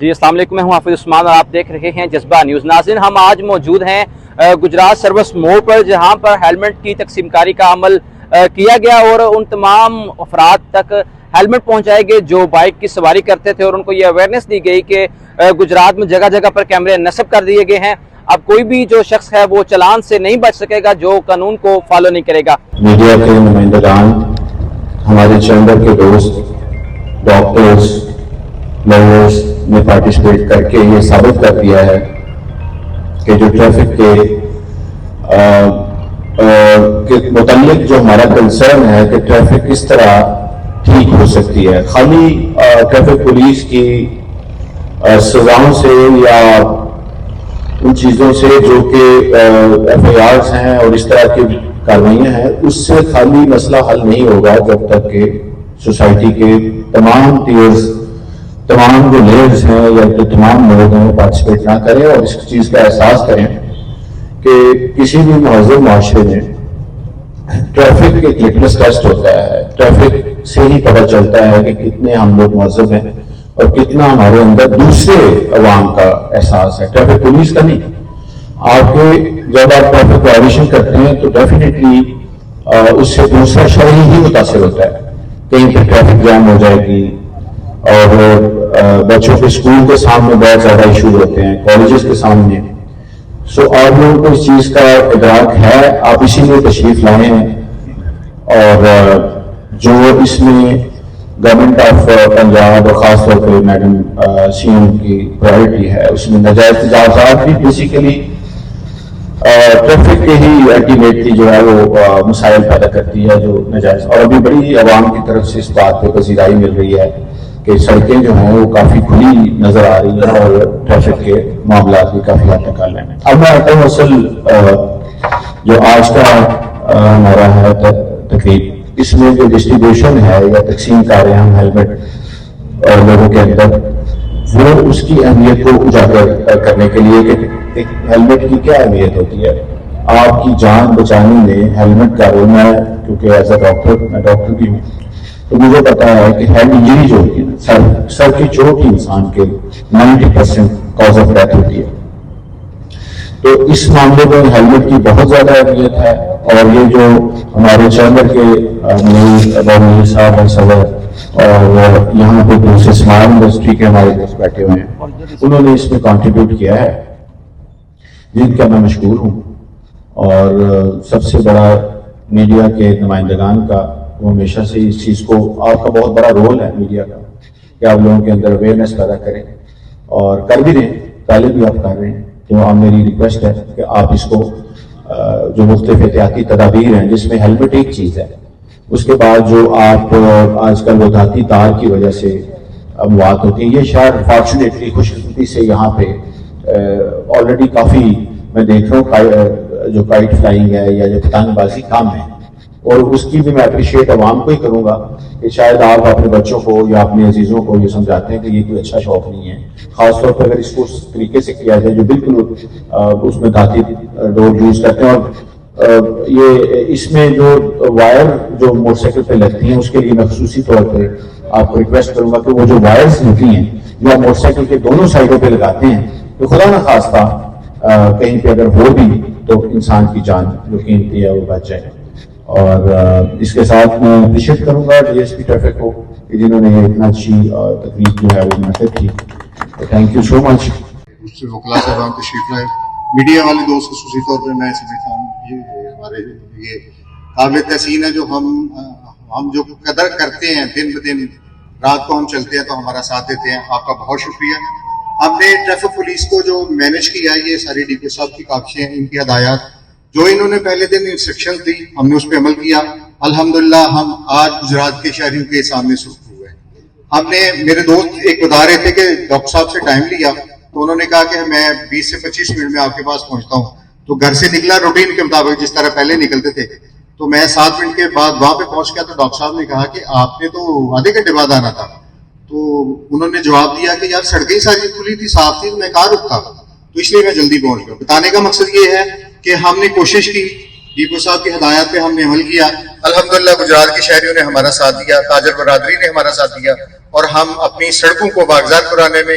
جی السلام علیکم، میں ہوں حافظ عثمان اور آپ دیکھ رہے ہیں جذبہ نیوز۔ ناظرین، ہم آج موجود ہیں گجرات سروس موڑ پر، جہاں پر ہیلمٹ کی تقسیم کاری کا عمل کیا گیا اور ان تمام افراد تک ہیلمٹ پہنچائے گئے جو بائک کی سواری کرتے تھے، اور ان کو یہ اویئرنیس دی گئی کہ گجرات میں جگہ جگہ پر کیمرے نصب کر دیے گئے ہیں۔ اب کوئی بھی جو شخص ہے وہ چلان سے نہیں بچ سکے گا جو قانون کو فالو نہیں کرے گا۔ میڈیا کے نمائندگان، ہمارے چیمبر کے دوست، ڈاکٹرز، لائرز نے پارٹیسپیٹ کر کے یہ ثابت کر دیا ہے کہ جو ٹریفک کے متعلق جو ہمارا کنسرن ہے کہ ٹریفک کس طرح ٹھیک ہو سکتی ہے، خالی ٹریفک پولیس کی سزاؤں سے یا ان چیزوں سے جو کہ ایف آئی آرز ہیں اور اس طرح کی کاروائیاں ہیں، اس سے خالی مسئلہ حل نہیں ہوگا جب تک کہ سوسائٹی کے تمام ٹیئرز، تمام جو لیئرز ہیں یا جو تمام لوگ ہیں پارٹیسپیٹ نہ کریں اور اس چیز کا احساس کریں کہ کسی بھی مہذب معاشرے میں ٹریفک ایک لٹمس ٹیسٹ ہوتا ہے۔ ٹریفک سے ہی پتہ چلتا ہے کہ کتنے ہم لوگ مہذب ہیں اور کتنا ہمارے اندر دوسرے عوام کا احساس ہے، ٹریفک پولیس کا نہیں۔ آپ کے جب آپ ٹریفک وائلیشن کرتے ہیں تو ڈیفینیٹلی اس سے دوسرا شہری ہی متاثر ہوتا ہے، کہیں پہ ٹریفک جام ہو جائے گی، اور بچوں کے اسکول کے سامنے بہت زیادہ ایشو ہوتے ہیں، کالجز کے سامنے۔ سو آپ لوگوں کو اس چیز کا ادراک ہے، آپ اسی لیے تشریف لائے ہیں، اور جو اس میں گورنمنٹ آف پنجاب اور خاص طور پہ میڈم سی ایم کی پرائرٹی ہے، اس میں ناجائز تجاوزات بھی بیسیکلی ٹریفک کے ہی الٹیمیٹلی جو ہے وہ مسائل پیدا کرتی ہے جو ناجائز، اور ابھی بڑی عوام کی طرف سے اس بات پہ پذیرائی مل رہی ہے کہ سڑکیں جو ہیں وہ کافی کھلی نظر آ رہی ہیں اور ٹریفک کے معاملات بھی کافی حد تک حل ہیں۔ اب میں آتا ہوں اصل جو آج کا ہمارا ہے تقریب، اس میں جو ڈسٹریبیوشن ہے یا تقسیم کر رہے ہیں ہم ہیلمٹ اور لوگوں کے اندر، وہ اس کی اہمیت کو اجاگر کرنے کے لیے کہ ایک ہیلمٹ کی کیا اہمیت ہوتی ہے آپ کی جان بچانے میں۔ ہیلمٹ کا رول، میں کیونکہ ایز اے ڈاکٹر، میں ڈاکٹر بھی ہوں، تو مجھے پتا ہے کہ ہیڈ انجری جو ہوتی ہے، سر کی چوٹ ہی انسان کے 90% کاز آف ڈیتھ ہوتی ہے۔ تو اس معاملے میں ہیلمٹ کی بہت زیادہ اہمیت ہے، اور یہ جو ہمارے چیمبر کے منیر صاحب ہیں صدر، اور یہاں پہ دوسرے اسمارٹ انڈسٹری کے ہمارے دوست بیٹھے ہوئے ہیں، انہوں نے اس میں کنٹریبیوٹ کیا ہے، جن کا میں مشکور ہوں۔ اور سب سے بڑا میڈیا کے نمائندگان کا، وہ ہمیشہ سے اس چیز کو، آپ کا بہت بڑا رول ہے میڈیا کا کہ آپ لوگوں کے اندر اویئرنیس پیدا کریں، اور کر بھی رہے ہیں، پہلے بھی آپ کر رہے ہیں۔ تو آپ میری ریکویسٹ ہے کہ آپ اس کو جو مختلف احتیاطی تدابیر ہیں، جس میں ہیلمٹ ایک چیز ہے، اس کے بعد جو آپ آج کل وہ ذاتی تار کی وجہ سے اموات ہوتی ہیں، یہ شاید فارچونیٹلی خوش قسمتی سے یہاں پہ آلریڈی کافی میں دیکھ رہا ہوں جو کائٹ فلائنگ ہے یا جو پتنگ بازی کام ہے، اور اس کی بھی میں اپریشیٹ عوام کو ہی کروں گا کہ شاید آپ اپنے بچوں کو یا اپنے عزیزوں کو یہ سمجھاتے ہیں کہ یہ کوئی اچھا شوق نہیں ہے، خاص طور پر اگر اس کو اس طریقے سے کیا جائے جو بالکل اس میں دھاتی ڈور یوز کرتے ہیں۔ اور یہ اس میں جو وائر جو موٹر سائیکل پہ لگتی ہیں، اس کے لیے میں خصوصی طور پہ آپ کو ریکویسٹ کروں گا کہ وہ جو وائرز نکلی ہیں جو آپ موٹر سائیکل کے دونوں سائڈوں پہ لگاتے ہیں، تو خدا نہ خواستہ کہیں پہ اگر ہو بھی تو انسان کی جان جو قیمتی ہے وہ بچ جائے۔ اور اس کے ساتھ میں اپریشیٹ کروں گا ڈی ایس پی ٹریفک کو کہ جنہوں نے اتنا اچھی تقریب جو ہے وہ منعقد کی۔ تھینک یو سو مچ۔ وکلا صاحبان تشریف لائے، میڈیا والے دوست خصوصی طور پہ میں سمجھتا ہوں یہ ہمارے یہ قابل تحسین ہے جو ہم جو قدر کرتے ہیں دن بدن، رات کو ہم چلتے ہیں تو ہمارا ساتھ دیتے ہیں۔ آپ کا بہت شکریہ۔ ہم نے ٹریفک پولیس کو جو مینیج کیا ہے، یہ ساری ڈی پی صاحب کی کاوشیں، ان کی ہدایات جو انہوں نے پہلے دن انسٹرکشن دی، ہم نے اس پہ عمل کیا۔ الحمدللہ ہم آج گجرات کے شہریوں کے سامنے سرخ ہوئے۔ ہم نے، میرے دوست ایک بتا رہے تھے کہ ڈاکٹر صاحب سے ٹائم لیا، تو انہوں نے کہا کہ میں 20 سے 25 منٹ میں آپ کے پاس پہنچتا ہوں۔ تو گھر سے نکلا روٹین کے مطابق جس طرح پہلے نکلتے تھے، تو میں 7 منٹ کے بعد وہاں پہ پہنچ گیا۔ تو ڈاکٹر صاحب نے کہا کہ آپ نے تو آدھے گھنٹے بعد آنا تھا۔ تو انہوں نے جواب دیا کہ یار سڑکیں ساری کھلی تھی، صاف تھی، میں کہاں رکتا، تو اس لیے میں جلدی پہنچ گیا۔ بتانے کا مقصد یہ ہے کہ ہم نے کوشش کی، ڈیپو صاحب کی ہدایات پہ ہم نے عمل کیا۔ الحمدللہ گجرات کے شہریوں نے ہمارا ساتھ دیا، تاجر برادری نے ہمارا ساتھ دیا، اور ہم اپنی سڑکوں کو باغزار کرانے میں